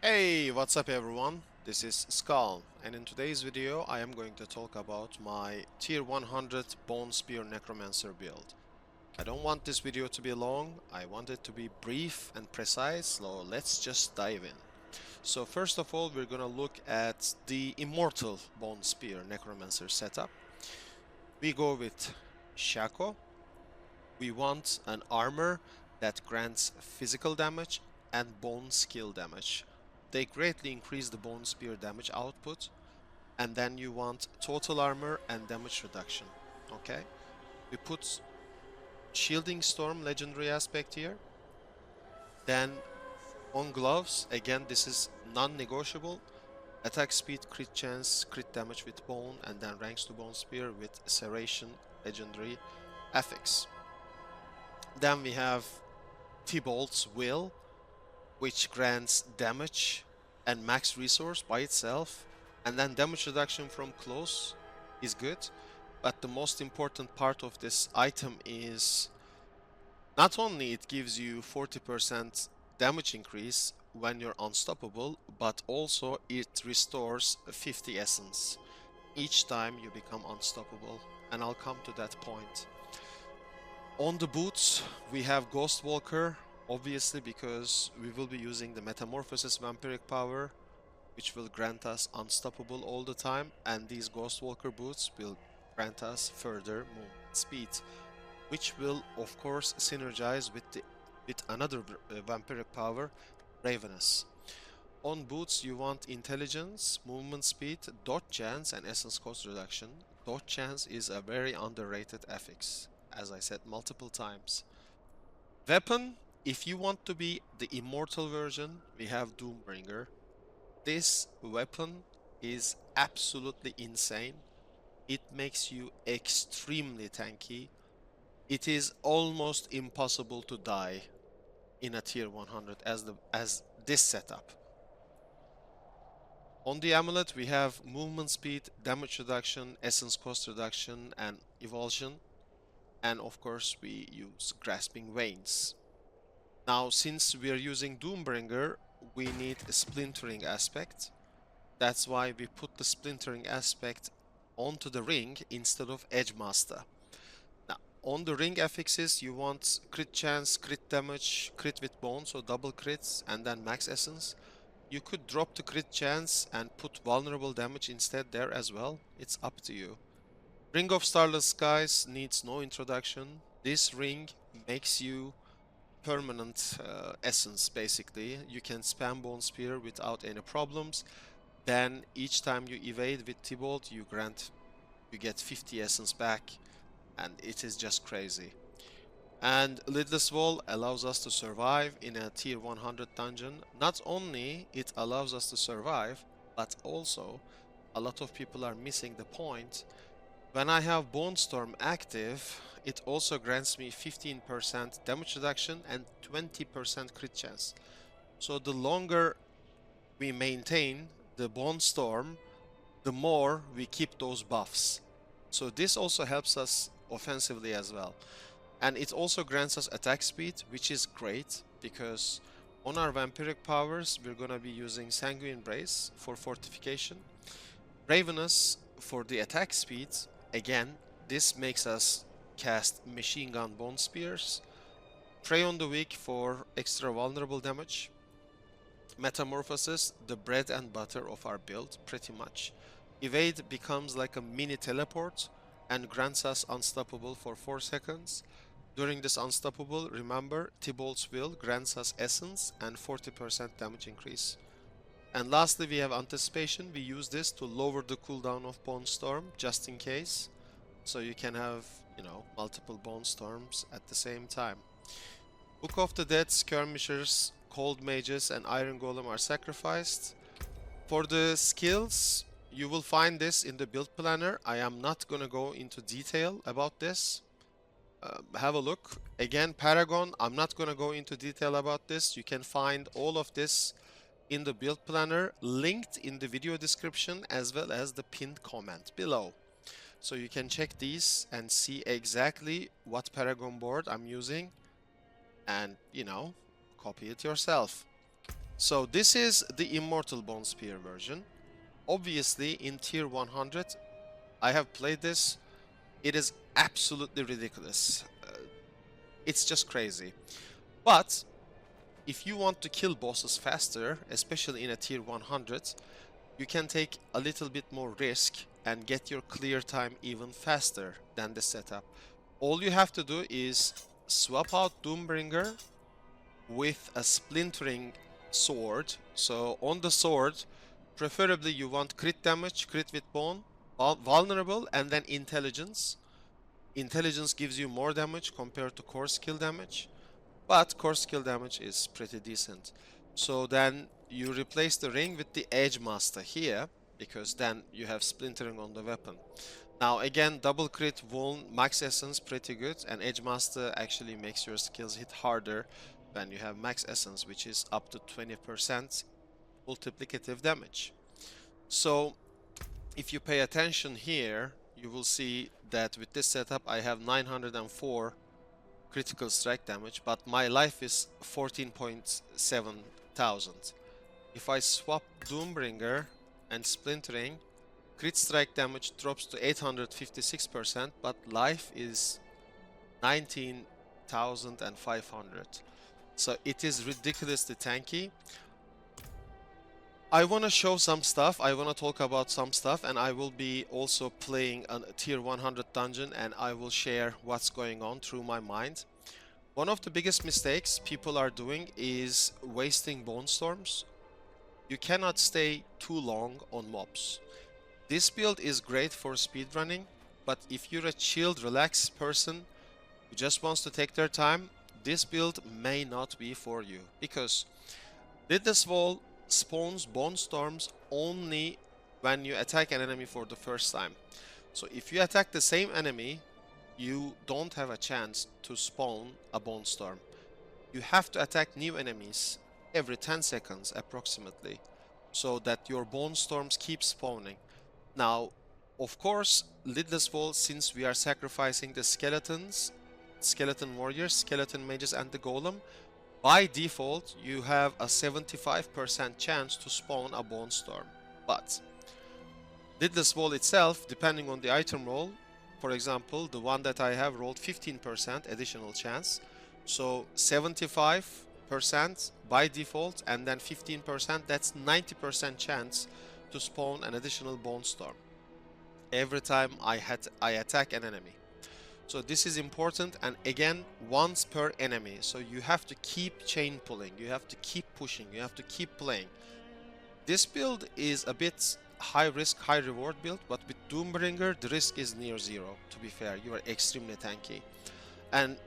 Hey, what's up everyone? This is SKULM, and in today's video I am going to talk about my tier 100 Bone Spear Necromancer build. I don't want this video to be long, I want it to be brief and precise, so let's just dive in. So first of all, we're gonna look at the Immortal Bone Spear Necromancer setup. We go with Shaco. We want an armor that grants physical damage and bone skill damage. They greatly increase the bone spear damage output, and then you want total armor and damage reduction. Okay, we put shielding storm legendary aspect here. Then on gloves, again this is non-negotiable. Attack speed, crit chance, crit damage with bone, and then ranks to bone spear with serration legendary affix. Then we have Tibolt's Will, which grants damage and max resource by itself, and then damage reduction from close is good, but the most important part of this item is not only it gives you 40% damage increase when you're unstoppable, but also it restores 50 essence each time you become unstoppable, and I'll come to that point. On the boots we have Ghostwalker, obviously because we will be using the Metamorphosis Vampiric power, which will grant us unstoppable all the time, and these Ghostwalker boots will grant us further movement speed, which will of course synergize with another Vampiric power, Ravenous. On boots you want intelligence, movement speed, dodge chance, and essence cost reduction. Dodge chance is a very underrated affix, as I said multiple times. Weapon, if you want to be the immortal version, we have Doombringer. This weapon is absolutely insane. It makes you extremely tanky. It is almost impossible to die in a tier 100 as this setup. On the amulet we have movement speed, damage reduction, essence cost reduction, and evulsion. And of course we use grasping veins. Now since we are using Doombringer, we need a splintering aspect. That's why we put the splintering aspect onto the ring instead of Edgemaster. Now on the ring affixes you want crit chance, crit damage, crit with bone, so double crits, and then max essence. You could drop the crit chance and put vulnerable damage instead there as well. It's up to you. Ring of Starless Skies needs no introduction. This ring makes you permanent essence basically. You can spam Bone Spear without any problems. Then each time you evade with T-Bolt you get 50 essence back, and it is just crazy. And Lidless Wall allows us to survive in a tier 100 dungeon. Not only it allows us to survive, but also a lot of people are missing the point. When I have Bone Storm active, it also grants me 15% damage reduction and 20% crit chance. So the longer we maintain the Bone Storm, the more we keep those buffs. So this also helps us offensively as well. And it also grants us attack speed, which is great because on our Vampiric powers we're gonna be using Sanguine Brace for fortification, Ravenous for the attack speed. Again, this makes us cast Machine Gun Bone Spears, Prey on the Weak for extra vulnerable damage, Metamorphosis, the bread and butter of our build pretty much. Evade becomes like a mini teleport and grants us unstoppable for 4 seconds. During this unstoppable, remember, Tibolt's Will grants us essence and 40% damage increase. And lastly, we have anticipation. We use this to lower the cooldown of Bone Storm, just in case. So you can have, multiple Bone Storms at the same time. Book of the Dead, Skirmishers, Cold Mages, and Iron Golem are sacrificed. For the skills, you will find this in the build planner. I am not gonna go into detail about this. Have a look. Again, Paragon, I'm not gonna go into detail about this. You can find all of this in the build planner, linked in the video description as well as the pinned comment below. So you can check these and see exactly what Paragon board I'm using and, copy it yourself. So this is the Immortal Bone Spear version. Obviously in tier 100, I have played this. It is absolutely ridiculous. It's just crazy. But if you want to kill bosses faster, especially in a tier 100, you can take a little bit more risk and get your clear time even faster than the setup. All you have to do is swap out Doombringer with a splintering sword. So on the sword, preferably you want crit damage, crit with bone, vulnerable, and then intelligence. Intelligence gives you more damage compared to core skill damage, but core skill damage is pretty decent. So then you replace the ring with the Edge Master here, because then you have splintering on the weapon. Now again, double crit, vuln, max essence, pretty good, and Edge Master actually makes your skills hit harder when you have max essence, which is up to 20% multiplicative damage. So if you pay attention here, you will see that with this setup I have 904 critical strike damage, but my life is 14.7 thousand. If I swap Doombringer and Splintering, crit strike damage drops to 856%, but life is 19,500. So it is ridiculously tanky. I want to show some stuff, I want to talk about some stuff, and I will be also playing a tier 100 dungeon, and I will share what's going on through my mind. One of the biggest mistakes people are doing is wasting bone storms. You cannot stay too long on mobs. This build is great for speedrunning, but if you're a chilled, relaxed person who just wants to take their time, this build may not be for you, because Lidless Wall spawns bone storms only when you attack an enemy for the first time. So if you attack the same enemy, you don't have a chance to spawn a bone storm. You have to attack new enemies every 10 seconds approximately, so that your bone storms keep spawning. Now, of course, Lidless Wall, since we are sacrificing the skeletons, skeleton warriors, skeleton mages, and the golem, by default, you have a 75% chance to spawn a bone storm. But Lidless Wall itself, depending on the item roll, for example, the one that I have rolled 15% additional chance. So 75% by default, and then 15%, that's 90% chance to spawn an additional bone storm every time I attack an enemy. So this is important, and again, once per enemy. So you have to keep chain pulling, you have to keep pushing, you have to keep playing. This build is a bit high risk, high reward build, but with Doombringer, the risk is near zero, to be fair. You are extremely tanky. And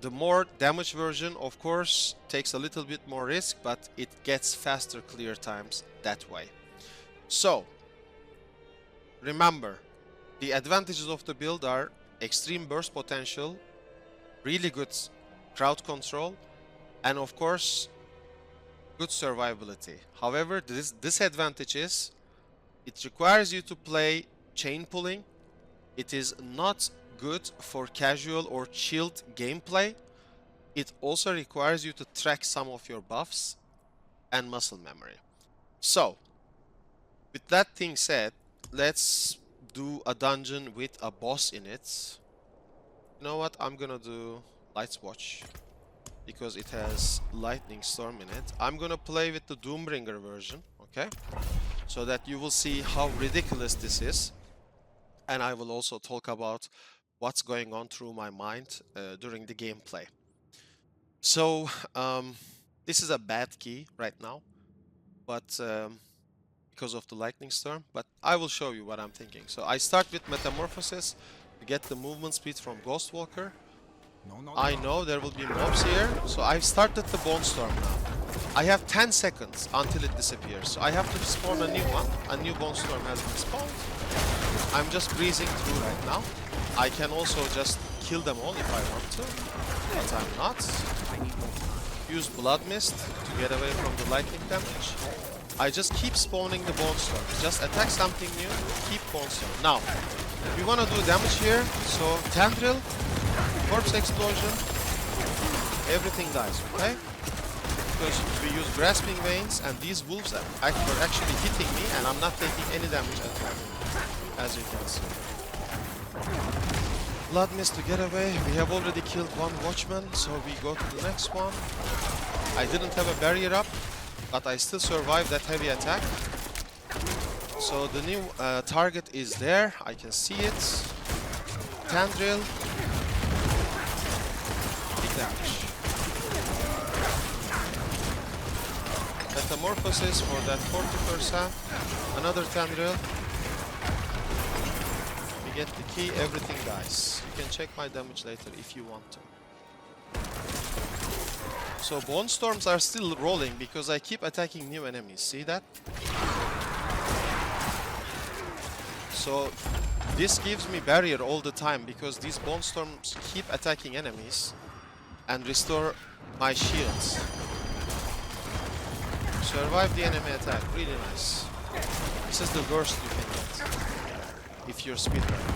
the more damage version, of course, takes a little bit more risk, but it gets faster clear times that way. So, remember, the advantages of the build are extreme burst potential, really good crowd control, and of course, good survivability. However, this disadvantage is it requires you to play chain pulling. It is not good for casual or chilled gameplay. It also requires you to track some of your buffs and muscle memory. So, with that thing said, let's do a dungeon with a boss in it. You know what? I'm gonna do Light's Watch because it has Lightning Storm in it. I'm gonna play with the Doombringer version, okay? So that you will see how ridiculous this is. And I will also talk about what's going on through my mind during the gameplay. So, this is a bad key right now, but because of the lightning storm, but I will show you what I'm thinking. So I start with Metamorphosis to get the movement speed from Ghostwalker. I know there will be mobs here, so I've started the Bone Storm now. I have 10 seconds until it disappears, so I have to spawn a new one. A new Bone Storm has been spawned. I'm just breezing through right now. I can also just kill them all if I want to, but I'm not. Use Blood Mist to get away from the lightning damage. I just keep spawning the Bone Storm. Just attack something new, keep Bone Storm. Now, we want to do damage here, so Tendril, Corpse Explosion, everything dies, okay? because we use grasping veins and these wolves are actually hitting me and I'm not taking any damage at all, as you can see. Luckymist to get away. We have already killed one watchman, so we go to the next one. I didn't have a barrier up, but I still survived that heavy attack. So the new target is there, I can see it. Tandril. Big damage. Metamorphosis for that 40%. Another Tandril. We get the key, everything dies. You can check my damage later if you want to. So Bone Storms are still rolling because I keep attacking new enemies. See that? So this gives me barrier all the time because these Bone Storms keep attacking enemies and restore my shields. Survive the enemy attack, really nice. This is the worst you can get if you're speedrunning.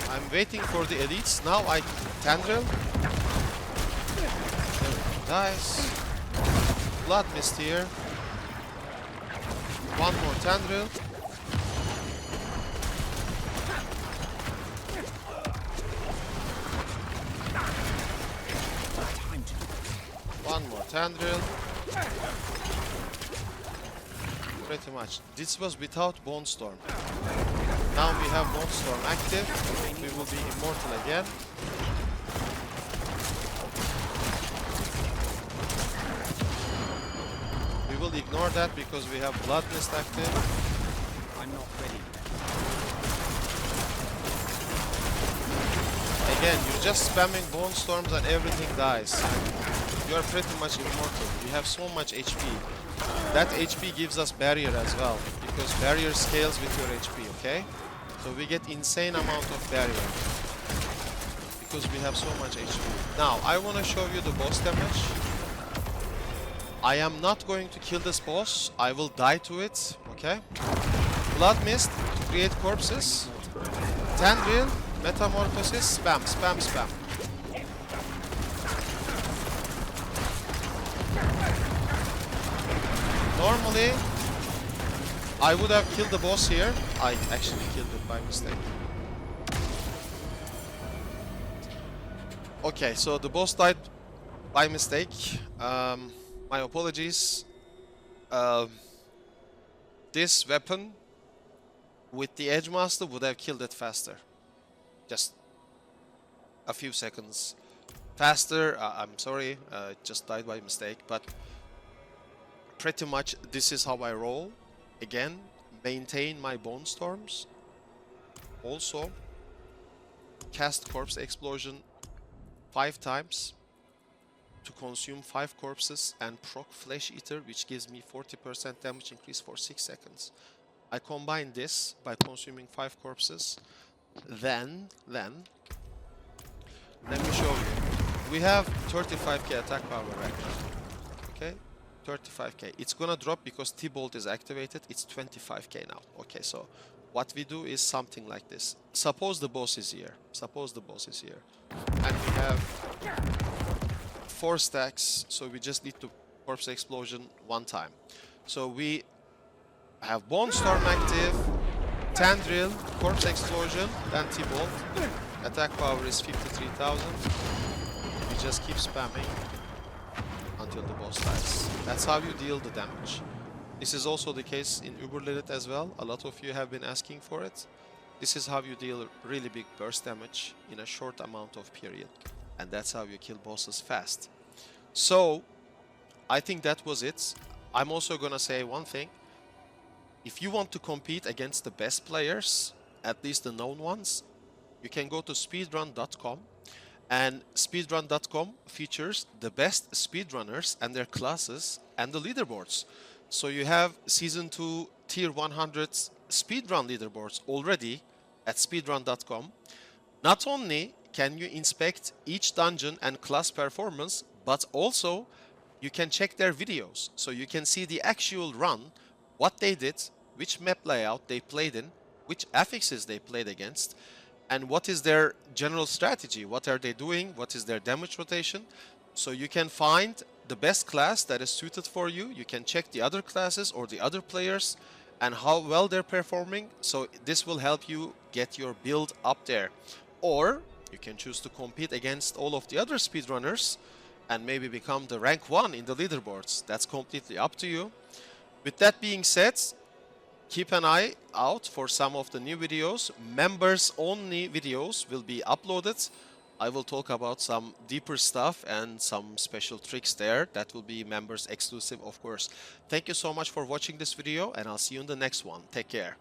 I'm waiting for the elites. Now I Tandril. Dies. Blood Mist here. One more Tandril. One more Tandril. Pretty much. This was without Bone Storm. Now we have Bone Storm active. We will be immortal again. We will ignore that because we have Blood Mist active. I'm not ready. Again, you're just spamming Bone Storms and everything dies. You are pretty much immortal. You have so much HP. That HP gives us barrier as well, because barrier scales with your HP, okay? So we get insane amount of barrier, because we have so much HP. Now, I want to show you the boss damage. I am not going to kill this boss. I will die to it, okay? Blood Mist to create corpses. Tandril, Metamorphosis, spam, spam, spam. Normally, I would have killed the boss here. I actually killed it by mistake. Okay, so the boss died by mistake. My apologies. This weapon with the Edge Master would have killed it faster. Just a few seconds faster. I'm sorry, it just died by mistake, but pretty much this is how I roll. Again, maintain my Bone Storms. Also, cast Corpse Explosion 5 times to consume 5 corpses and proc Flesh Eater, which gives me 40% damage increase for 6 seconds. I combine this by consuming 5 corpses. Then, let me show you. We have 35k attack power right now. Okay? 35k. It's gonna drop because T-Bolt is activated. It's 25k now. Okay, so what we do is something like this. Suppose the boss is here. Suppose the boss is here. And we have 4 stacks, so we just need to Corpse Explosion 1 time. So we have Bone Storm active, Tandril, Corpse Explosion, then T-Bolt. Attack power is 53,000. We just keep spamming until the boss dies. That's how you deal the damage. This is also the case in Uber Lilith as well. A lot of you have been asking for it. This is how you deal really big burst damage in a short amount of period. And that's how you kill bosses fast. So, I think that was it. I'm also gonna say one thing. If you want to compete against the best players, at least the known ones, you can go to speedrun.com. And speedrun.com features the best speedrunners and their classes and the leaderboards. So you have Season 2 Tier 100 Speedrun Leaderboards already at speedrun.com. Not only can you inspect each dungeon and class performance, but also you can check their videos. So you can see the actual run, what they did, which map layout they played in, which affixes they played against, and what is their general strategy, what are they doing, what is their damage rotation. So you can find the best class that is suited for you. You can check the other classes or the other players and how well they're performing. So this will help you get your build up there. Or you can choose to compete against all of the other speedrunners and maybe become the rank 1 in the leaderboards. That's completely up to you. With that being said, keep an eye out for some of the new videos. Members only videos will be uploaded. I will talk about some deeper stuff and some special tricks there that will be members exclusive, of course. Thank you so much for watching this video, and I'll see you in the next one. Take care.